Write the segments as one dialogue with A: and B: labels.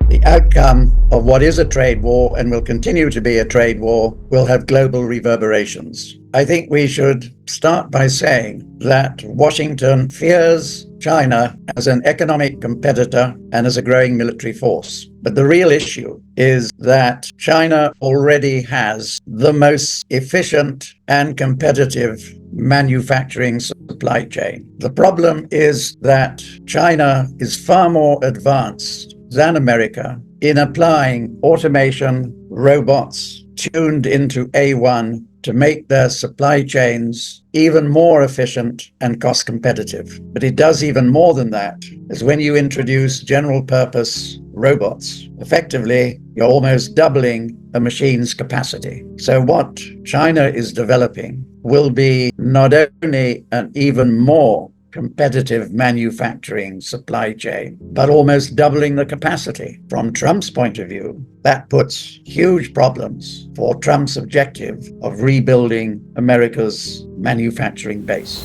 A: The outcome of what is a trade war and will continue to be a trade war will have global reverberations. I think we should start by saying that Washington fears China as an economic competitor and as a growing military force. But the real issue is that China already has the most efficient and competitive manufacturing supply chain. The problem is that China is far more advanced than America in applying automation, robots tuned into A1 to make their supply chains even more efficient and cost competitive. But it does even more than that, is when you introduce general purpose robots. Effectively, you're almost doubling a machine's capacity. So what China is developing will be not only an even more competitive manufacturing supply chain, but almost doubling the capacity. From Trump's point of view, that puts huge problems for Trump's objective of rebuilding America's manufacturing base.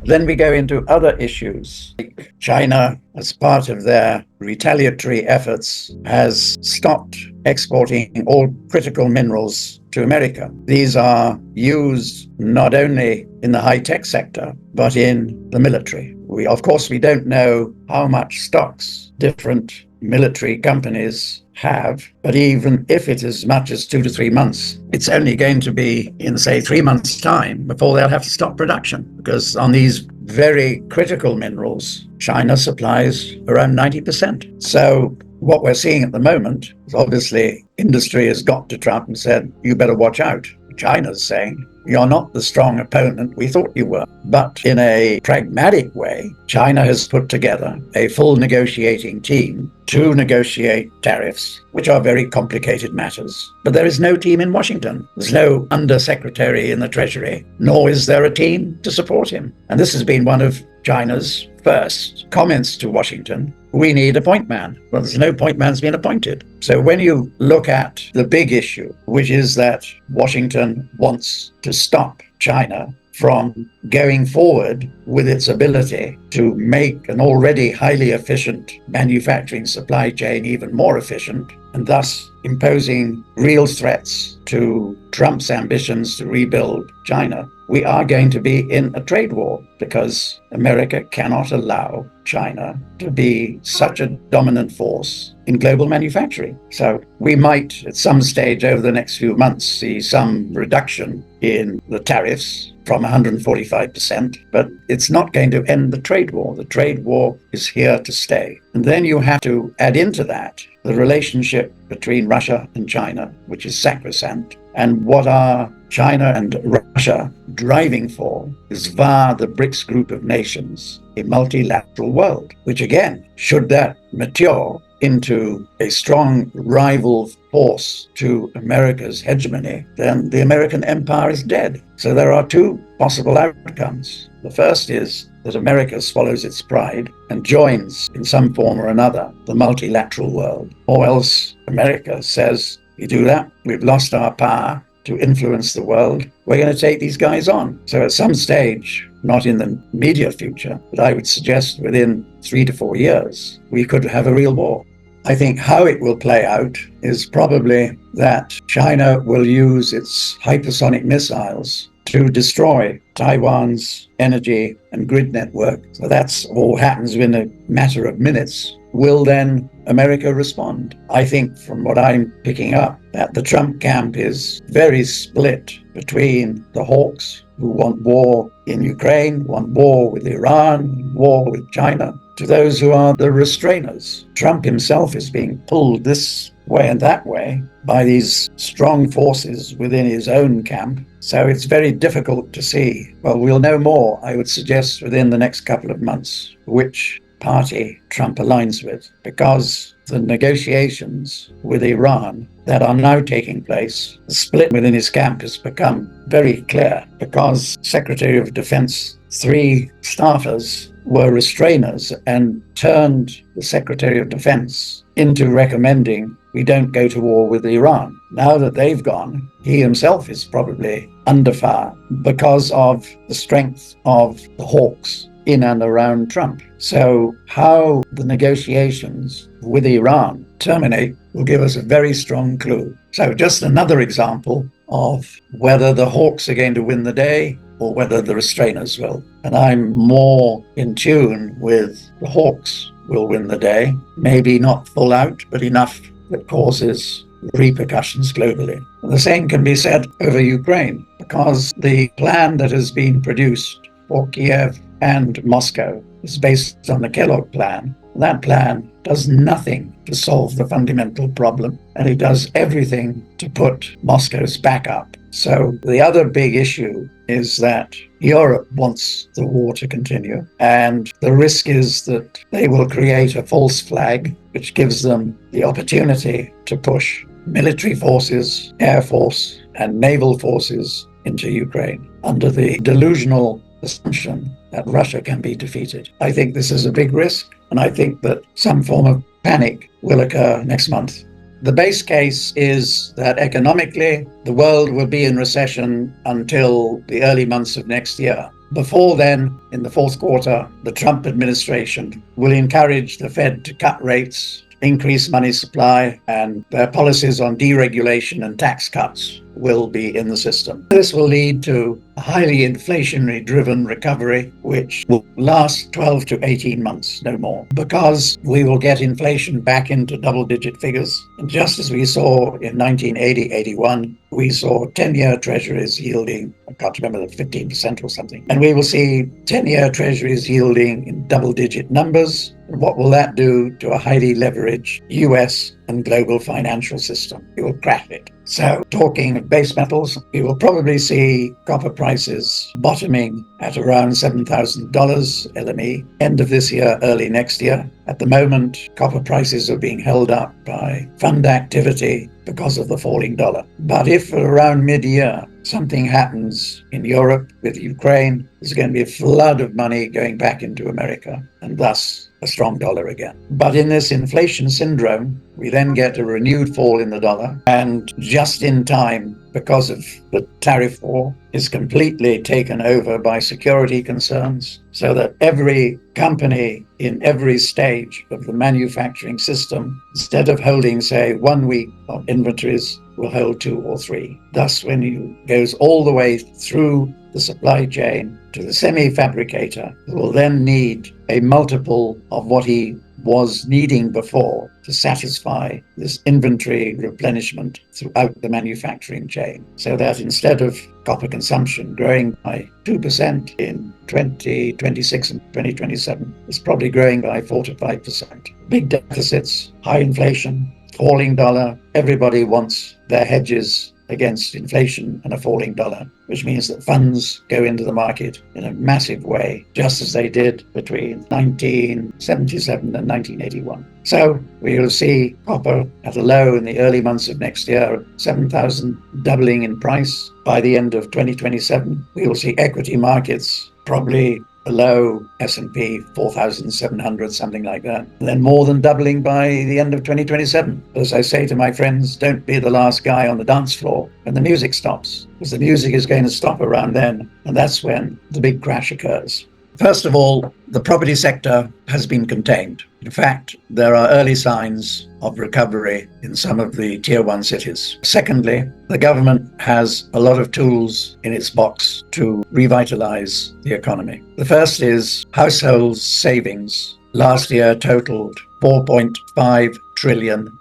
A: Then we go into other issues. China, as part of their retaliatory efforts, has stopped exporting all critical minerals to America. These are used not only in the high-tech sector, but in the military. Of course, we don't know how much stocks different military companies have, but even if it is as much as 2 to 3 months, it's only going to be in, say, 3 months' time before they'll have to stop production, because on these very critical minerals, China supplies around 90%. So what we're seeing at the moment is obviously industry has got to Trump and said, you better watch out. China's saying, you're not the strong opponent we thought you were. But in a pragmatic way, China has put together a full negotiating team to negotiate tariffs, which are very complicated matters. But there is no team in Washington. There's no undersecretary in the Treasury, nor is there a team to support him. And this has been one of China's first comments to Washington. We need a point man. Well, there's no point man's been appointed. So when you look at the big issue, which is that Washington wants to stop China from going forward with its ability to make an already highly efficient manufacturing supply chain even more efficient, and thus imposing real threats to Trump's ambitions to rebuild China, we are going to be in a trade war, because America cannot allow China to be such a dominant force in global manufacturing. So we might, at some stage over the next few months, see some reduction in the tariffs from 145%, but it's not going to end the trade war. The trade war is here to stay. And then you have to add into that the relationship between Russia and China, which is sacrosanct. And what are China and Russia driving for is via the BRICS group of nations, a multilateral world, which again, should that mature into a strong rival force to America's hegemony, then the American empire is dead. So there are two possible outcomes. The first is that America swallows its pride and joins in some form or another the multilateral world. Or else America says, you do that, we've lost our power to influence the world, we're going to take these guys on. So at some stage, not in the immediate future, but I would suggest within 3 to 4 years, we could have a real war. I think how it will play out is probably that China will use its hypersonic missiles to destroy Taiwan's energy and grid network. So that's all happens within a matter of minutes. Will then America respond? I think from what I'm picking up, that the Trump camp is very split between the hawks who want war in Ukraine, want war with Iran, war with China, to those who are the restrainers. Trump himself is being pulled this way and that way by these strong forces within his own camp. So it's very difficult to see. Well, we'll know more, I would suggest, within the next couple of months, which party Trump aligns with, because the negotiations with Iran that are now taking place, the split within his camp has become very clear, because Secretary of Defense, 3 staffers were restrainers and turned the Secretary of Defense into recommending we don't go to war with Iran. Now that they've gone, he himself is probably under fire because of the strength of the hawks in and around Trump. So how the negotiations with Iran terminate will give us a very strong clue. So just another example of whether the hawks are going to win the day or whether the restrainers will. And I'm more in tune with the hawks will win the day, maybe not full out, but enough that causes repercussions globally. And the same can be said over Ukraine, because the plan that has been produced for Kiev and Moscow is based on the Kellogg plan. That plan does nothing to solve the fundamental problem, and it does everything to put Moscow's back up. So the other big issue is that Europe wants the war to continue, and the risk is that they will create a false flag, which gives them the opportunity to push military forces, air force, and naval forces into Ukraine under the delusional assumption that Russia can be defeated. I think this is a big risk, and I think that some form of panic will occur next month. The base case is that economically, the world will be in recession until the early months of next year. Before then, in the fourth quarter, the Trump administration will encourage the Fed to cut rates, increase money supply, and their policies on deregulation and tax cuts will be in the system. This will lead to a highly inflationary-driven recovery, which will last 12 to 18 months, no more, because we will get inflation back into double-digit figures. And just as we saw in 1980-81, we saw 10-year treasuries yielding, I can't remember, 15% or something. And we will see 10-year treasuries yielding in double-digit numbers. And what will that do to a highly leveraged US and global financial system? It will crash it. So talking of base metals, we will probably see copper prices bottoming at around $7,000 LME, end of this year, early next year. At the moment, copper prices are being held up by fund activity because of the falling dollar. But if around mid-year something happens in Europe with Ukraine, there's going to be a flood of money going back into America, and thus a strong dollar again. But in this inflation syndrome, we then get a renewed fall in the dollar, and just in time, because of the tariff war, is completely taken over by security concerns, so that every company in every stage of the manufacturing system, instead of holding, say, 1 week of inventories, will hold 2 or 3. Thus, when it goes all the way through the supply chain to the semi-fabricator, who will then need a multiple of what he was needing before to satisfy this inventory replenishment throughout the manufacturing chain. So that instead of copper consumption growing by 2% in 2026 and 2027, it's probably growing by 4 to 5%. Big deficits, high inflation, falling dollar. Everybody wants their hedges against inflation and a falling dollar, which means that funds go into the market in a massive way, just as they did between 1977 and 1981. So we will see copper at a low in the early months of next year, 7,000, doubling in price by the end of 2027. We will see equity markets probably below S&P 4,700, something like that. And then more than doubling by the end of 2027. As I say to my friends, don't be the last guy on the dance floor when the music stops, because the music is going to stop around then, and that's when the big crash occurs. First of all, the property sector has been contained. In fact, there are early signs of recovery in some of the tier 1 cities. Secondly, the government has a lot of tools in its box to revitalize the economy. The first is household savings. Last year totaled $4.5 trillion.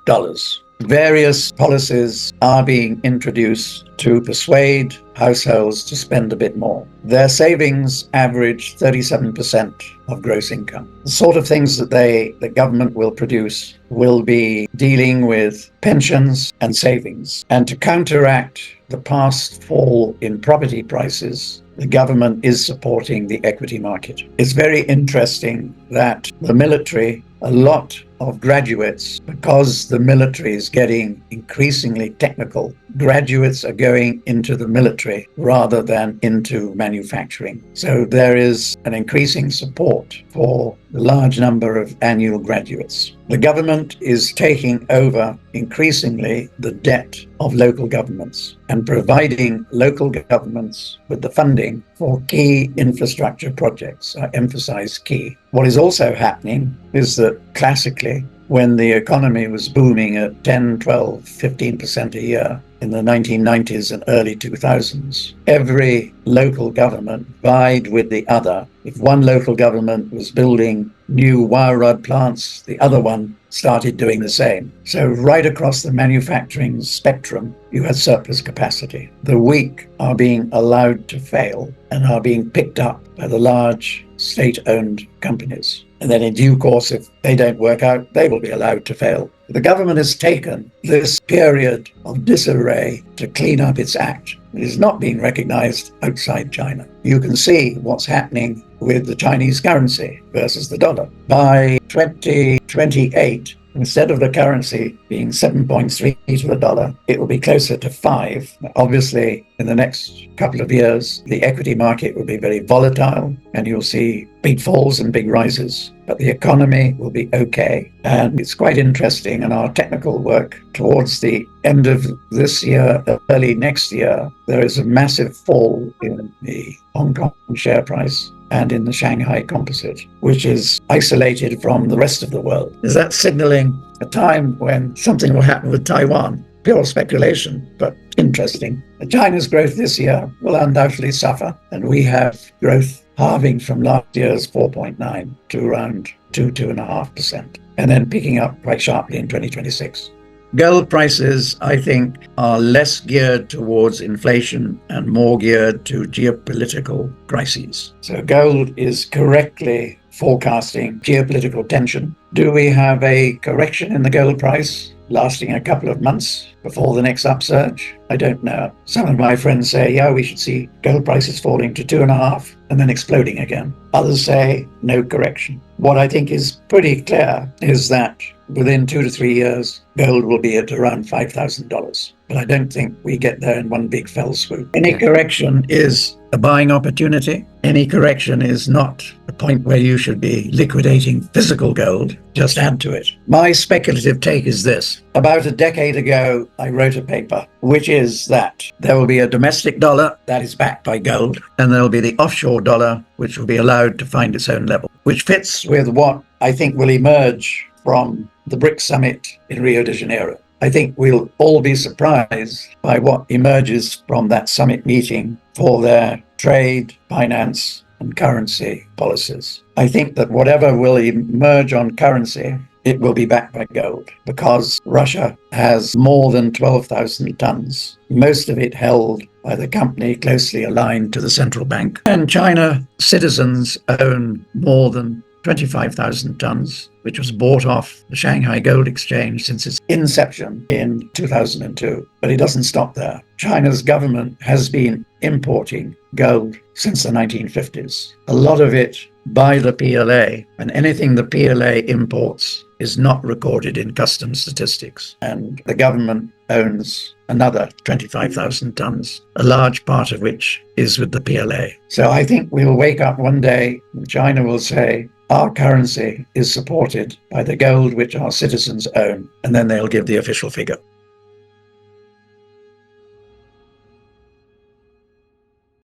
A: Various policies are being introduced to persuade households to spend a bit more. Their savings average 37% of gross income. The sort of things that the government will produce will be dealing with pensions and savings. And to counteract the past fall in property prices, the government is supporting the equity market. It's very interesting that the military a lot of graduates, because the military is getting increasingly technical, graduates are going into the military rather than into manufacturing. So there is an increasing support for the large number of annual graduates. The government is taking over increasingly the debt of local governments and providing local governments with the funding for key infrastructure projects. I emphasize key. What is also happening is that classically, when the economy was booming at 10, 12, 15% a year in the 1990s and early 2000s, every local government vied with the other. If one local government was building new wire rod plants, the other one started doing the same. So right across the manufacturing spectrum, you had surplus capacity. The weak are being allowed to fail and are being picked up by the large state-owned companies. And then in due course, if they don't work out, they will be allowed to fail. The government has taken this period of disarray to clean up its act. It is not being recognized outside China. You can see what's happening with the Chinese currency versus the dollar. By 2028, instead of the currency being 7.3 to the dollar, it will be closer to 5. Obviously, in the next couple of years, the equity market will be very volatile and you'll see big falls and big rises. But the economy will be okay. And it's quite interesting in our technical work towards the end of this year, early next year, there is a massive fall in the Hong Kong share price and in the Shanghai composite, which is isolated from the rest of the world. Is that signaling a time when something will happen with Taiwan? Pure speculation, but interesting. China's growth this year will undoubtedly suffer, and we have growth halving from last year's 4.9 to around 2.5%, and then picking up quite sharply in 2026. Gold prices, I think, are less geared towards inflation and more geared to geopolitical crises. So gold is correctly forecasting geopolitical tension. Do we have a correction in the gold price lasting a couple of months before the next upsurge? I don't know. Some of my friends say, yeah, we should see gold prices falling to 2.5 and then exploding again. Others say no correction. What I think is pretty clear is that within 2 to 3 years, gold will be at around $5,000. But I don't think we get there in one big fell swoop. Any correction is a buying opportunity. Any correction is not a point where you should be liquidating physical gold. Just add to it. My speculative take is this. About a decade ago, I wrote a paper, which is that there will be a domestic dollar that is backed by gold, and there will be the offshore dollar, which will be allowed to find its own level, which fits with what I think will emerge from the BRICS summit in Rio de Janeiro. I think we'll all be surprised by what emerges from that summit meeting for their trade, finance, and currency policies. I think that whatever will emerge on currency, it will be backed by gold, because Russia has more than 12,000 tons, most of it held by the company closely aligned to the central bank. And China citizens own more than 25,000 tons, which was bought off the Shanghai Gold Exchange since its inception in 2002. But it doesn't stop there. China's government has been importing gold since the 1950s. A lot of it by the PLA, and anything the PLA imports is not recorded in customs statistics. And the government owns another 25,000 tons, a large part of which is with the PLA. So I think we'll wake up one day and China will say, our currency is supported by the gold which our citizens own, and then they'll give the official figure.